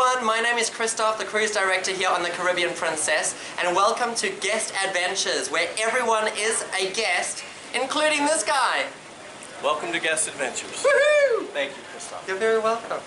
everyone, my name is Christoph, the cruise director here on the Caribbean Princess, and welcome to Guest Adventures, where everyone is a guest, including this guy. Welcome to Guest Adventures. Woohoo! Thank you, Christoph. You're very welcome.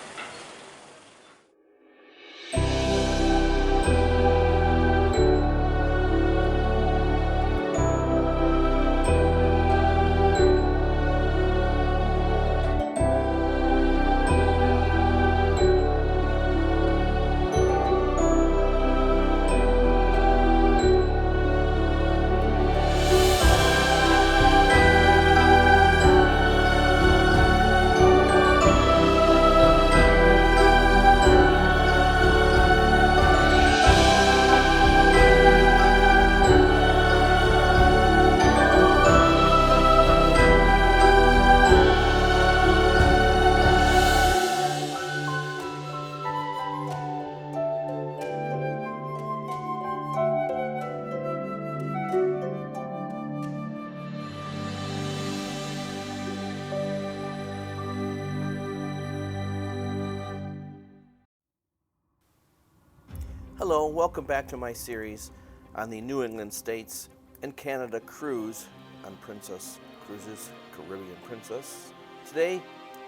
Hello, welcome back to my series on the New England States and Canada cruise on Princess Cruises, Caribbean Princess. Today,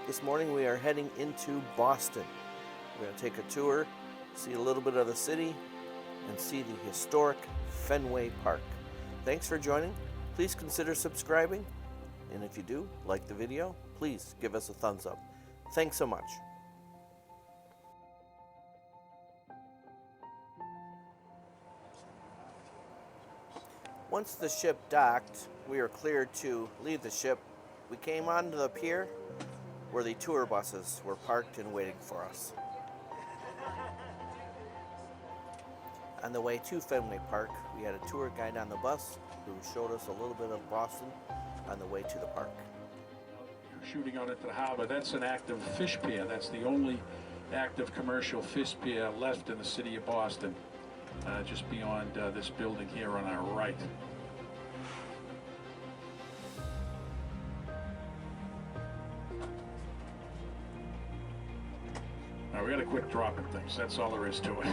this morning, we are heading into Boston. We're going to take a tour, see a little bit of the city, and see the historic Fenway Park. Thanks for joining. Please consider subscribing, and if you do like the video, please give us a thumbs up. Thanks so much. Once the ship docked, we were cleared to leave the ship. We came onto the pier where the tour buses were parked and waiting for us. On the way to Fenway Park, we had a tour guide on the bus who showed us a little bit of Boston on the way to the park. You're shooting out into the harbor. That's an active fish pier. That's the only active commercial fish pier left in the city of Boston. Just beyond this building here on our right. Now we got to quit dropping things. That's all there is to it.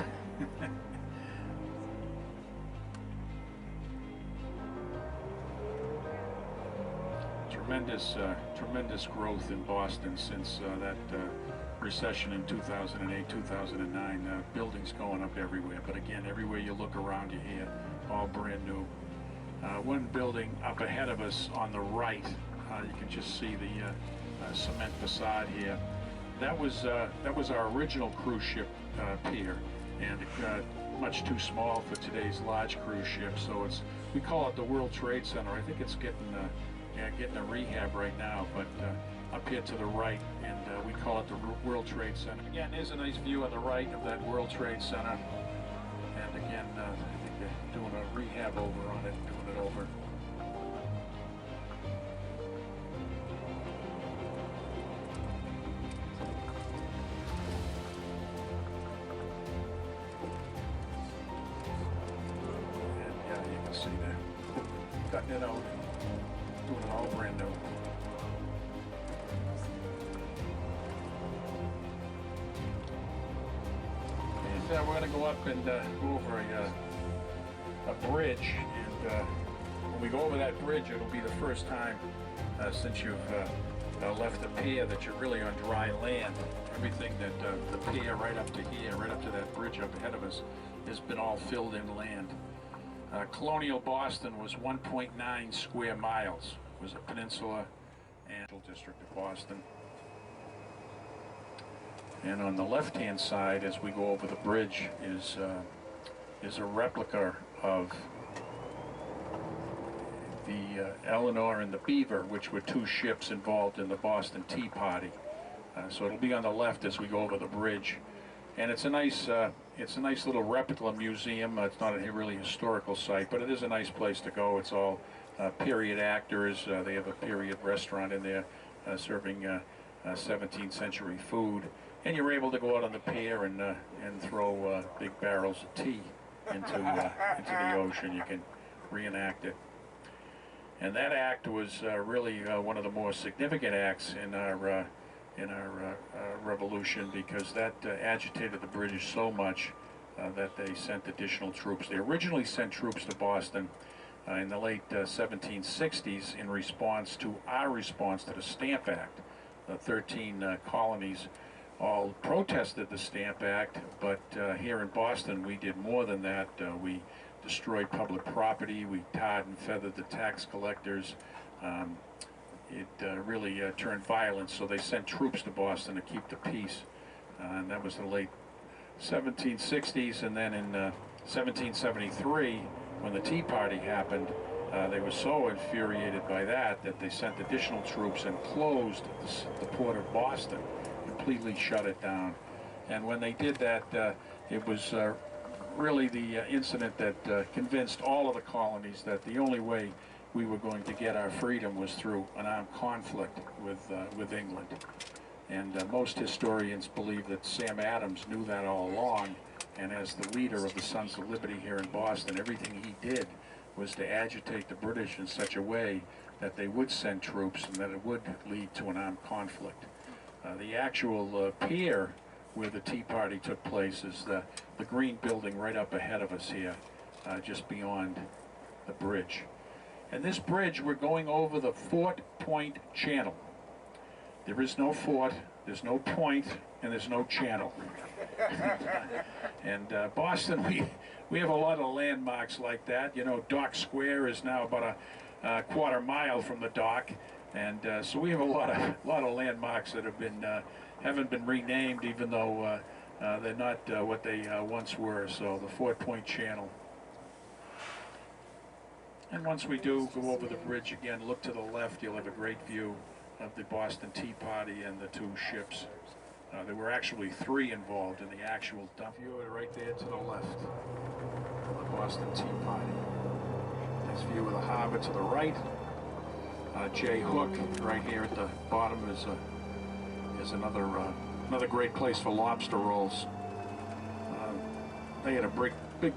Tremendous growth in Boston since that recession in 2008, 2009. Buildings going up everywhere, but again, everywhere you look around you here, all brand new. One building up ahead of us on the right, you can just see the cement facade here. That was our original cruise ship pier, and much too small for today's large cruise ship. So we call it the World Trade Center. I think it's getting a rehab right now, but up here to the right, and we call it the World Trade Center. Again, there's a nice view on the right of that World Trade Center, and again, I think they're doing a rehab over on it, doing it over. And yeah, you can see that, cutting it out. Doing it all brand new. And we're going to go up and go over a bridge, and when we go over that bridge, it'll be the first time since you've left the pier that you're really on dry land. Everything that the pier right up to here, right up to that bridge up ahead of us, has been all filled in land. Colonial Boston was 1.9 square miles. It was a peninsula and district of Boston. And on the left-hand side, as we go over the bridge, is a replica of the Eleanor and the Beaver, which were two ships involved in the Boston Tea Party. So it'll be on the left as we go over the bridge. And it's a nice little replica museum. It's not a really historical site, but it is a nice place to go. It's all period actors. They have a period restaurant in there serving 17th century food. And you're able to go out on the pier and throw big barrels of tea into the ocean. You can reenact it. And that act was really one of the more significant acts in our in our revolution, because that agitated the British so much that they sent additional troops. They originally sent troops to Boston in the late 1760s in response to our response to the Stamp Act. The 13 colonies all protested the Stamp Act, but here in Boston we did more than that. We destroyed public property, we tarred and feathered the tax collectors. It really turned violent, so they sent troops to Boston to keep the peace. And that was the late 1760s, and then in 1773, when the Tea Party happened, they were so infuriated by that that they sent additional troops and closed the port of Boston, completely shut it down. And when they did that, it was really the incident that convinced all of the colonies that the only way we were going to get our freedom was through an armed conflict with England. And most historians believe that Sam Adams knew that all along, and as the leader of the Sons of Liberty here in Boston, everything he did was to agitate the British in such a way that they would send troops and that it would lead to an armed conflict. The actual pier where the Tea Party took place is the green building right up ahead of us here, just beyond the bridge. And this bridge, we're going over the Fort Point Channel. There is no fort, there's no point, and there's no channel. And Boston, we have a lot of landmarks like that. You know, Dock Square is now about a quarter mile from the dock, and so we have a lot of landmarks that haven't been renamed, even though they're not what they once were. So the Fort Point Channel. And once we do go over the bridge again, look to the left, you'll have a great view of the Boston Tea Party and the two ships. There were actually 3 involved in the actual dump. View right there to the left of the Boston Tea Party. Nice view of the harbor to the right. J Hook right here at the bottom is another great place for lobster rolls. They had a big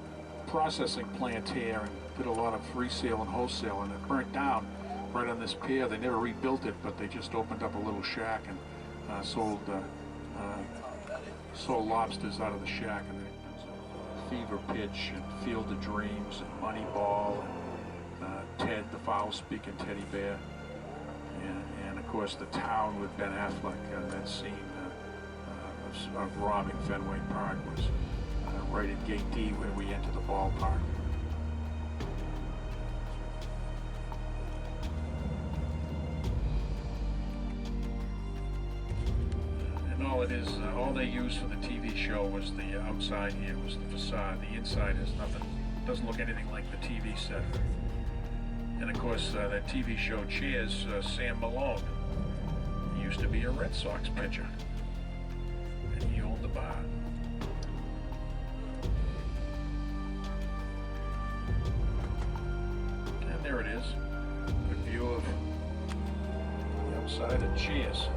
processing plant here and did a lot of resale and wholesale, and it burnt down right on this pier. They never rebuilt it, but they just opened up a little shack and sold lobsters out of the shack. And Fever Pitch and Field of Dreams and Moneyball and Ted, the foul-speaking teddy bear, and of course the town with Ben Affleck. That scene of robbing Fenway Park was right at Gate D where we enter the ballpark. All they used for the TV show was the outside here, was the facade. The inside has nothing, doesn't look anything like the TV set. And of course, that TV show Cheers, Sam Malone. He used to be a Red Sox pitcher, and he owned the bar. And there it is, good view of the outside of Cheers.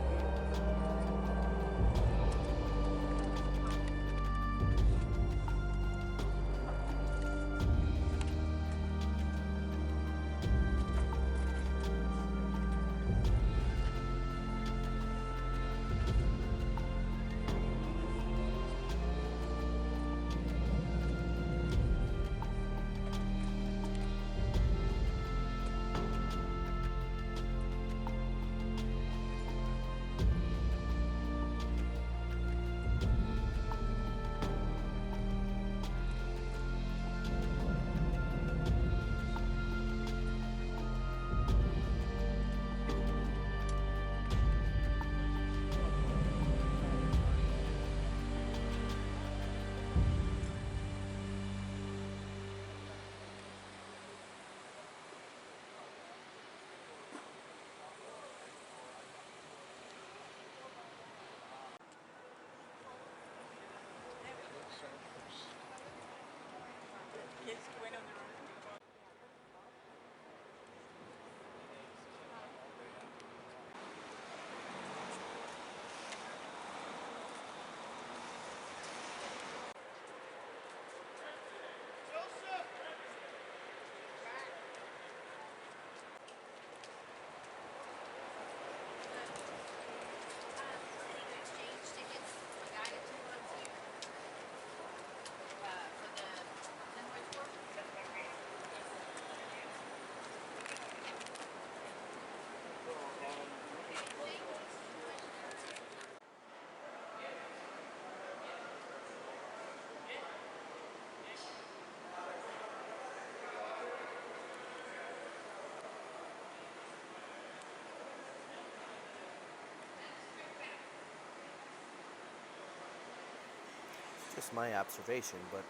just my observation, but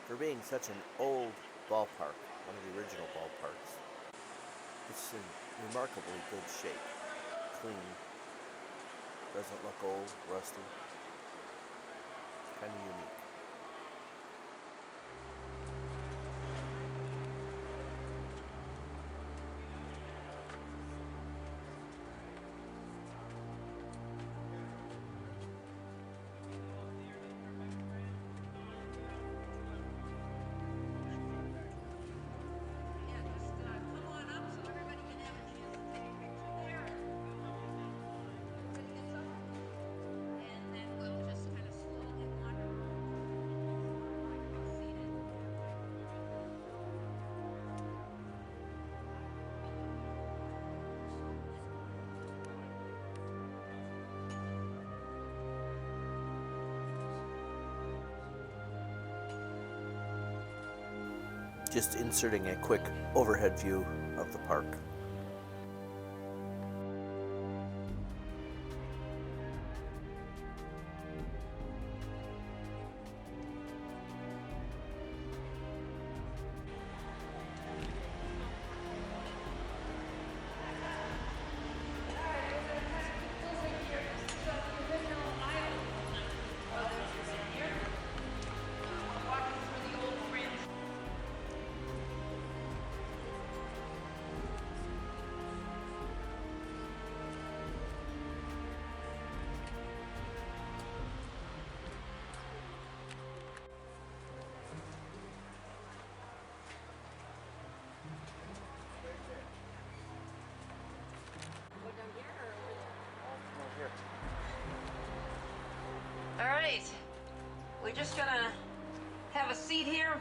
for being such an old ballpark, one of the original ballparks, it's in remarkably good shape. Clean. Doesn't look old, rusty. Kind of unique. Just inserting a quick overhead view of the park. All right, we're just gonna have a seat here,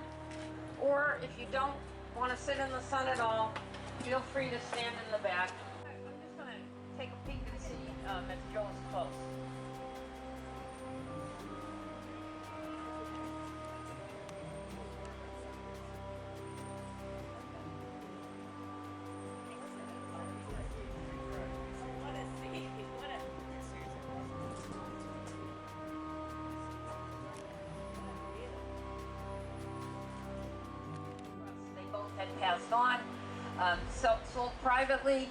or if you don't want to sit in the sun at all, feel free to stand in the back. I'm just gonna take a peek and see if Joe is close. Had passed on, sold privately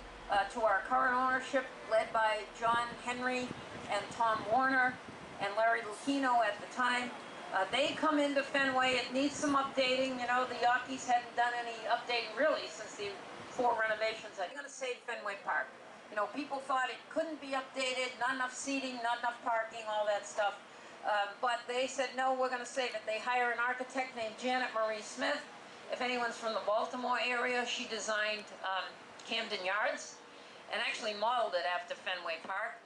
to our current ownership, led by John Henry and Tom Warner and Larry Lucchino at the time. They come into Fenway. It needs some updating. You know, the Yankees hadn't done any updating really since the 4 renovations. I'm going to save Fenway Park. You know, people thought it couldn't be updated, not enough seating, not enough parking, all that stuff. But they said, no, we're going to save it. They hire an architect named Janet Marie Smith. If anyone's from the Baltimore area, she designed Camden Yards and actually modeled it after Fenway Park.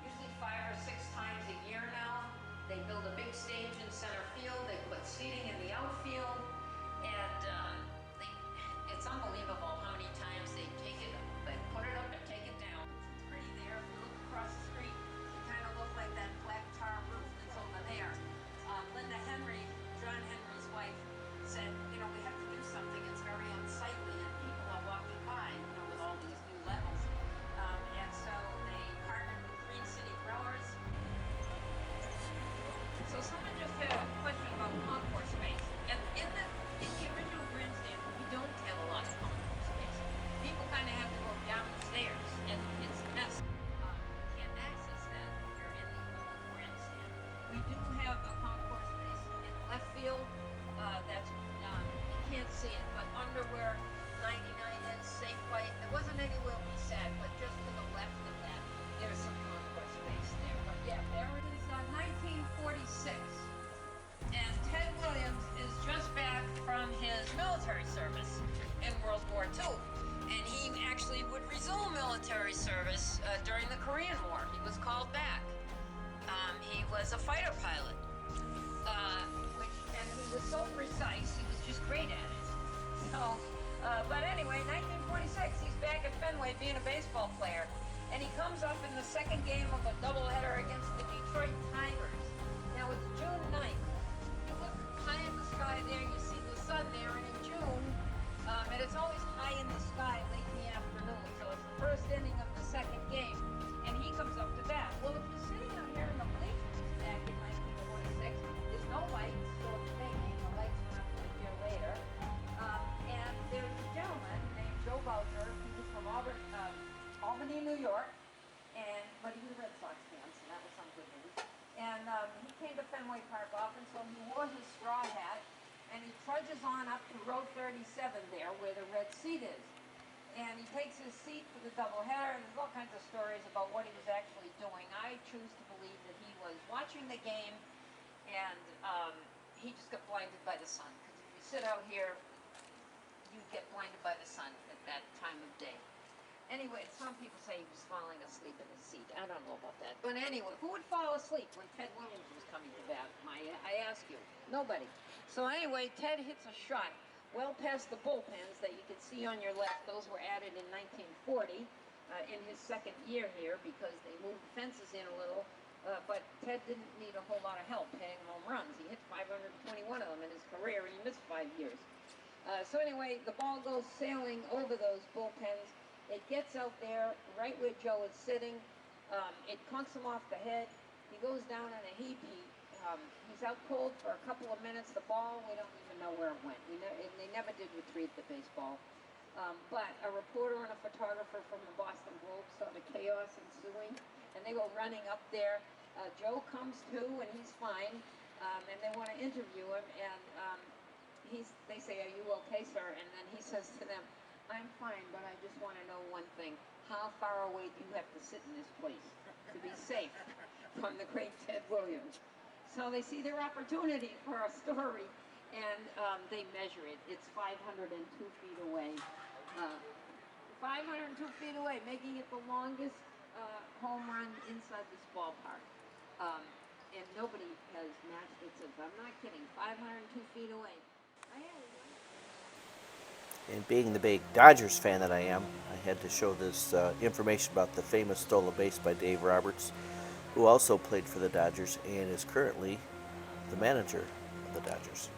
Usually 5 or 6 times a year now, they build a big stage in center field, they put seating in the outfield, and it's unbelievable how many times they take it up, they put it up and take it down. It's pretty there. If you look across the street, it kind of looks like that black tar roof that's over there. Linda Henry, John Henry's wife, said, you know, we have to do something. It's very unsightly, and people are walking by, you know, with all these new levels. And so they partnered with Green City Growers. So someone just had a question about concourse space. And in the original grandstand, we don't have a lot of concourse space. People kind of have to go down the stairs, and it's a mess. You can't access that when you're in the old grandstand. We do have a concourse space in left field. That's you can't see it, but under where 99 is, Safeway, there wasn't anywhere we sat, but just to the left of that, there's some concourse space there. But yeah, there it is. 1946. And Ted Williams is just back from his military service in World War II. And he actually would resume military service during the Korean War. He was called back. He was a fighter pilot. And he was so precise, he was just great at it. So, but anyway, 1946, he's back at Fenway being a baseball player. And he comes up in the second game of a doubleheader against the Detroit Tigers. Now it's June 9th. You look high in the sky there, marches on up to row 37 there where the red seat is. And he takes his seat for the doubleheader, and there's all kinds of stories about what he was actually doing. I choose to believe that he was watching the game, and he just got blinded by the sun. Because if you sit out here, you get blinded by the sun at that time of day. Anyway, some people say he was falling asleep in his seat. I don't know about that. But anyway, who would fall asleep when Ted Williams was coming to bat? I ask you. Nobody. So anyway, Ted hits a shot well past the bullpens that you can see on your left. Those were added in 1940 in his second year here because they moved the fences in a little. But Ted didn't need a whole lot of help hitting home runs. He hit 521 of them in his career, and he missed 5 years. So anyway, the ball goes sailing over those bullpens. It gets out there right where Joe is sitting. It clunks him off the head. He goes down in a heap. He's out cold for a couple of minutes. The ball, we don't even know where it went. They never did retrieve the baseball. But a reporter and a photographer from the Boston Globe saw the chaos ensuing, and they were running up there. Joe comes to, and he's fine, and they want to interview him, and they say, "Are you okay, sir?" And then he says to them, "I'm fine, but I just want to know one thing. How far away do you have to sit in this place to be safe from the great Ted Williams?" So they see their opportunity for a story, and they measure it. It's 502 feet away. 502 feet away, making it the longest home run inside this ballpark. And nobody has matched it since. I'm not kidding. 502 feet away. And being the big Dodgers fan that I am, I had to show this information about the famous stolen base by Dave Roberts, who also played for the Dodgers and is currently the manager of the Dodgers.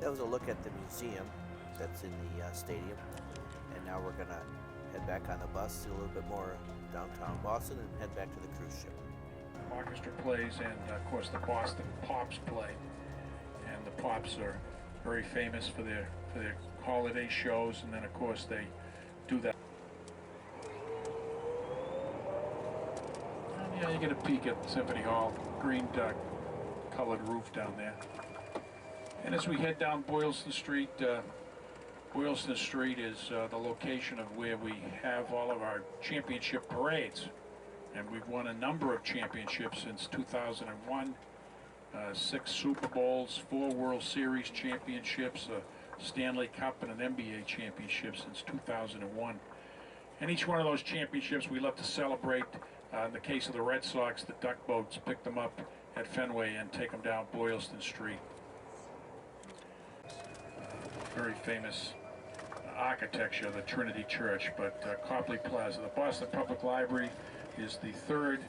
That was a look at the museum that's in the stadium, and now we're going to head back on the bus, see a little bit more downtown Boston, and head back to the cruise ship. Orchestra plays, and of course the Boston Pops play. And the Pops are very famous for their holiday shows, and then of course they do that. And yeah, you get a peek at Symphony Hall, green colored roof down there. And as we head down Boylston Street is the location of where we have all of our championship parades. And we've won a number of championships since 2001, 6 Super Bowls, 4 World Series championships, a Stanley Cup, and an NBA championship since 2001. And each one of those championships we love to celebrate. In the case of the Red Sox, the duck boats pick them up at Fenway and take them down Boylston Street. Very famous architecture, the Trinity Church, but Copley Plaza. The Boston Public Library is the 3rd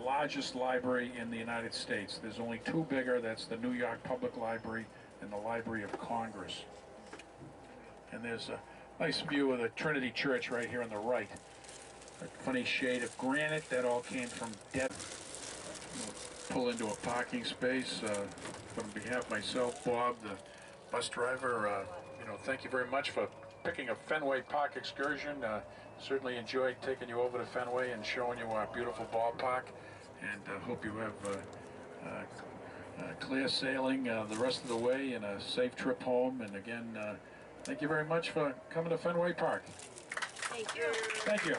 largest library in the United States. There's only 2 bigger. That's the New York Public Library and the Library of Congress. And there's a nice view of the Trinity Church right here on the right. A funny shade of granite. That all came from depth. Pull into a parking space. On behalf of myself, Bob, the bus driver, thank you very much for picking a Fenway Park excursion. Certainly enjoyed taking you over to Fenway and showing you our beautiful ballpark, and hope you have clear sailing the rest of the way and a safe trip home. And again, thank you very much for coming to Fenway Park. Thank you. Thank you.